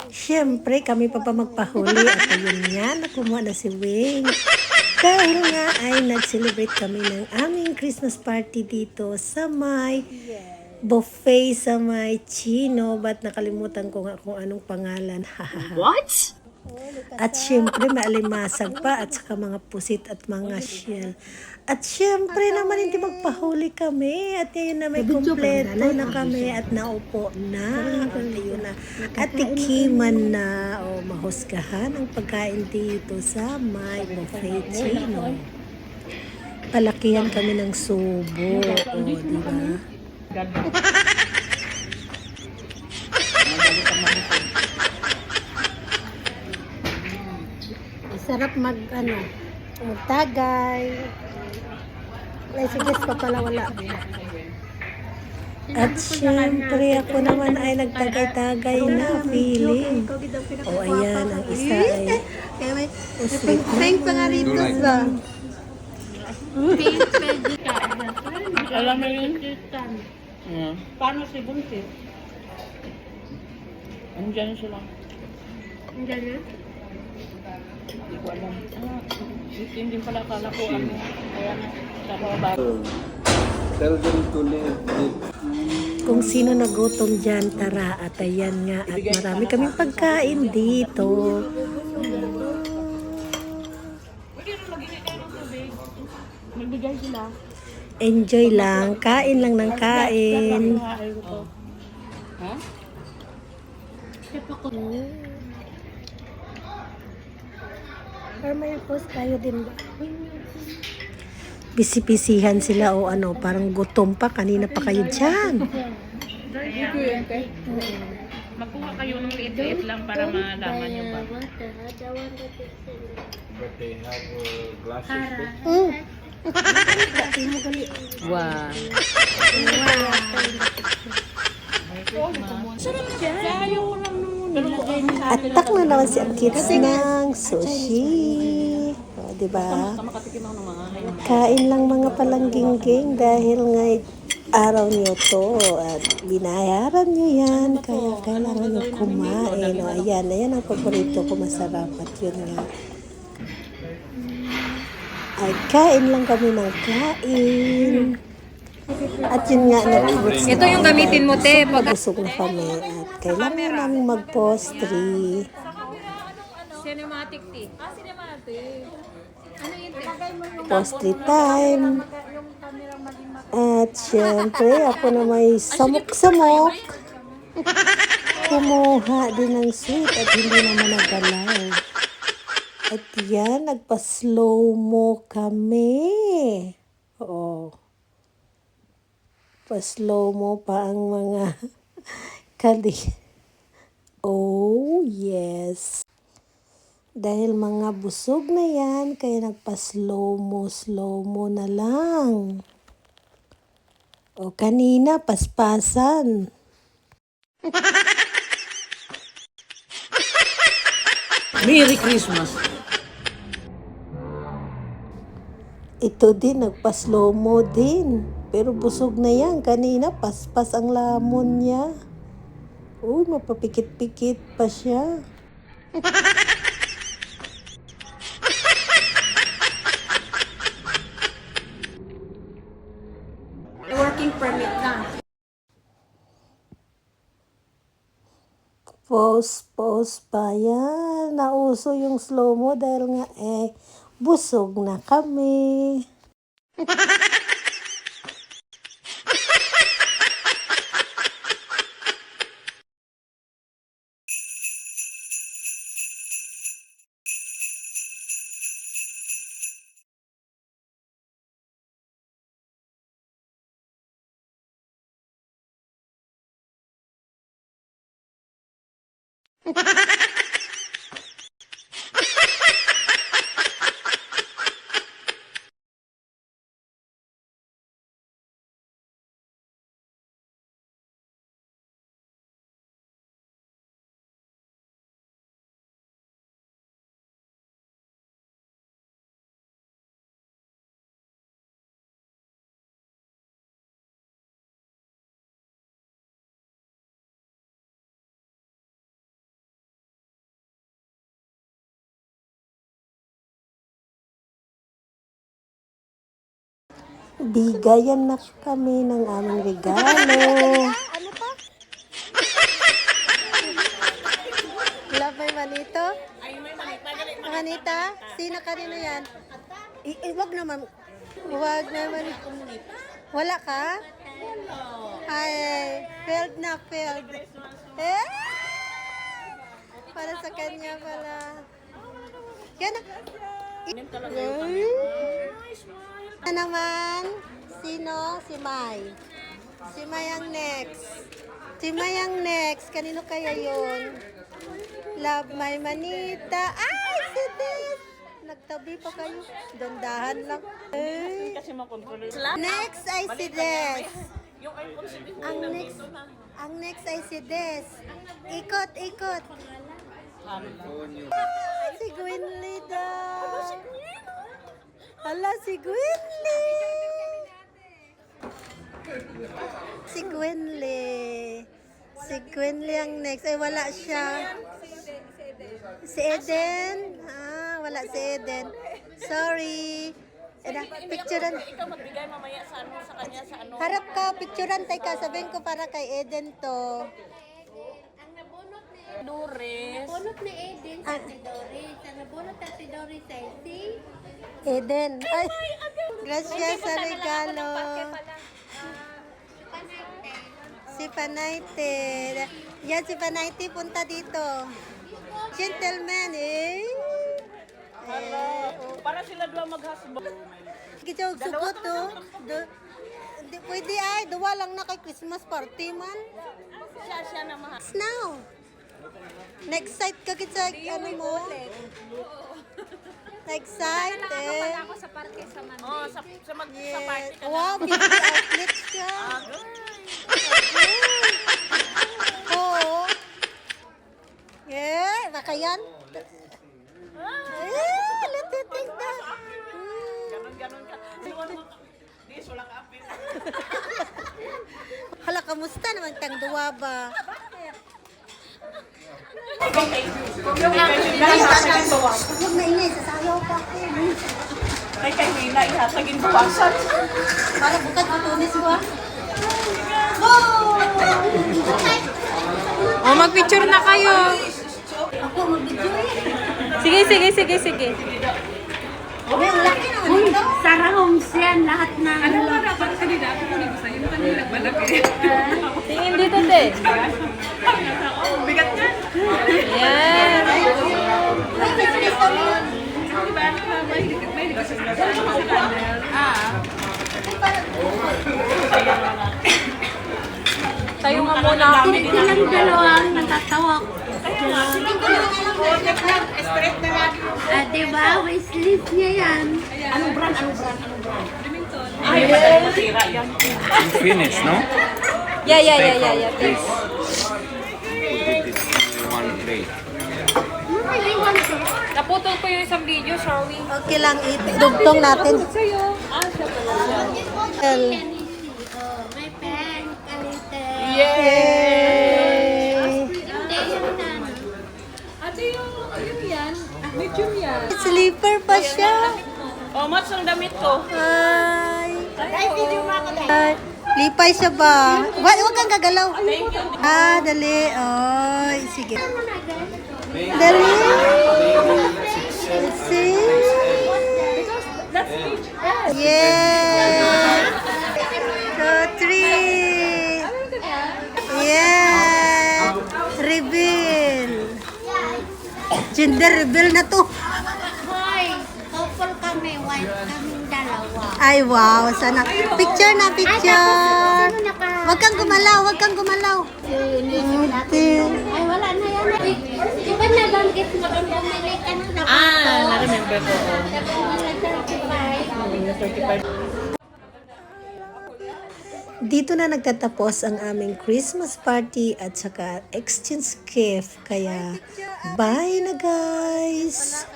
Siyempre, kami pa magpahuli at ayun nga, nakumuha na si Wing. Dahil nga ay nag-celebrate kami ng aming Christmas party dito sa may buffet sa may Chino. Ba't nakalimutan ko nga kung anong pangalan. What? At syempre, maalimasag pa at saka mga pusit at mga shell. At syempre naman, hindi magpahuli kami. At yun na may kumpleto na kami at naupo na. At yun na. At tikiman na o mahusgahan ang pagkain dito sa may buffet Chino. Palakihan kami ng subo. O, di ba? Sarap magtagay. Ay, sige pa pala wala. At syempre ako naman ay nagtagay-tagay na feeling. O ayan, ang isa ay uswit Pink pangaritos ba? Alam mo yun? Paano si Buntis? Andiyan sila. Andiyan na? Hindi ko alam. Hindi pala akala ko ano. Kaya na, sa baba. Tell them to leave. kung sino nagutom dyan, tara. At ayan nga, at marami kaming pagkain dito. Magbigay sila. Enjoy lang, kain lang ng kain. Ha? Or may post tayo din ba? Bisipisihan sila o ano, parang gutom pa, kanina pa kayo dyan. Magkuha kayo ng liit-liit lang para malaman nyo ba. But they have glasses too. Wow. Sarap dyan. Ayaw lang nilagay niya sa At tak na naman si Kids ng sushi. O, diba? makatikim ako ng mga hayong. Kain lang mga palangging-ging dahil nga araw niyo to at binayaran niyo yan kaya kailangan niyo kumain. O, ayan ang paborito ko, masarap at yun nga. Ay, kain lang kami ng kain. At yun nga, nag-fruits Ito yung gamitin mo, te. Pag Busog na kami at kailangan namin mag-postry. cinematic, te. Cinematic. Ano yun, te? Postry time. At syempre, ako na may samok-samok. Kumuha din ng sweet at hindi naman nagalaw. At yan, nagpa-slow-mo kami. Oo. Pa-slow-mo pa ang mga kali. Oh, yes. Dahil mga busog na yan, kaya nagpa-slow-mo na lang. O kanina, paspasan. Merry Christmas! Ito din, nagpa-slow-mo din. Pero busog na yan. Kanina, paspas ang lamon niya. Uy, mapapikit-pikit pa siya. Working permit na. Pause pa yan. Nauso yung slow-mo dahil nga busog na kami. Bigayan na kami ng aming regalo. Ano pa? Love my manito? Manita? Sino kanino yan? Wag naman. Wag naman. Wala ka? Ay, failed na, failed. Eh? Para sa kanya pala. Yan na. Ano naman? Sino? Si Mai. Si Mai ang next. Si Mai ang next. Kanino kaya yun? Love my manita. Ay, si Des. Nagtabi pa kayo. Dandahan lang. Ay. Kasi makontrol. Next ay si Des. Yung iPhone 7. Ang next ay si Des. Ikot, ikot. Si Gwynly daw. Hala, si Gwynly. Si Gwynly. Si Gwynly ang next. Ay, wala siya. Si Eden? Ah, wala si Eden. Sorry. Picturean. Ikaw magbigay mamaya sa ano, sa kanya, sa ano. Harap ka, picturean tayo ka. Sabihin ko para kay Eden to. Dores. Bunot ni Eden sa si Doris. Ang nabunot na si Doris ay si... Eden. Ay, gracias sa regalo. Si Panayte. Yan, si Panayte, punta dito. Gentleman, eh. Para sila dua mag-husband. Kita sugot to. Pwede ay, duwa lang na kay Christmas party man. Siya na mahal. Now. Next site ka kita, ano mo? Next site, eh. Ako sa parke sa man. Oh, sa party Yes. ka na. Wow, 50 outlets siya. Oo. Yeah, baka yan. Eh, lititig na. Ganon ka. Dis, walang apit. Hala, kamusta naman tang duwa ba? Huwag na ingay, sasayaw pa ako. Ay, kay Hina, ihatagin buwasan. Para bukat matunis ko ah. Oh, mag-picture na kayo. Ako mag-video eh. Sige, sige, sige, sige. Ang laki naman ito. Sarah Homes yan, lahat ng... Ano ba dapat Tingin dito, te. Bigat niya. Yan. Tayo nga muna. Hindi lang dalawang natatawa ko. Diba? Wishlist niya yan. Anong brand? Ay, masira yan. Finish, no? Yeah, yeah, yeah, yeah, yeah. This. Put it in one plate. Naputol ko yung isang video, sorry. Okay lang, idugtong natin. Sa'yo. Well, May pen, kalite. yay! Hindi yan na. Ate yung yan. Medium yan. Slipper pa siya. Oh, match ang damit ko. Ay. Ay. Lipay siya ba? Huwag kang gagalaw. Thank you. Ah, dali. Ay, sige. Dali. See? Yeah. 2, 3. Yeah. Reveal. Gender reveal na to. Hoy, couple kami, white kaming dalawa. Ay, wow. Sana. Picture na, picture. Sino naka... Huwag kang gumalaw, huwag kang gumalaw. Okay. Ay, wala na yan. Di ba nabanggit mo kung bumili ka ng dapat? na-remember ko. Dito na nagtatapos ang aming Christmas party at saka exchange gift. Kaya, bye na guys!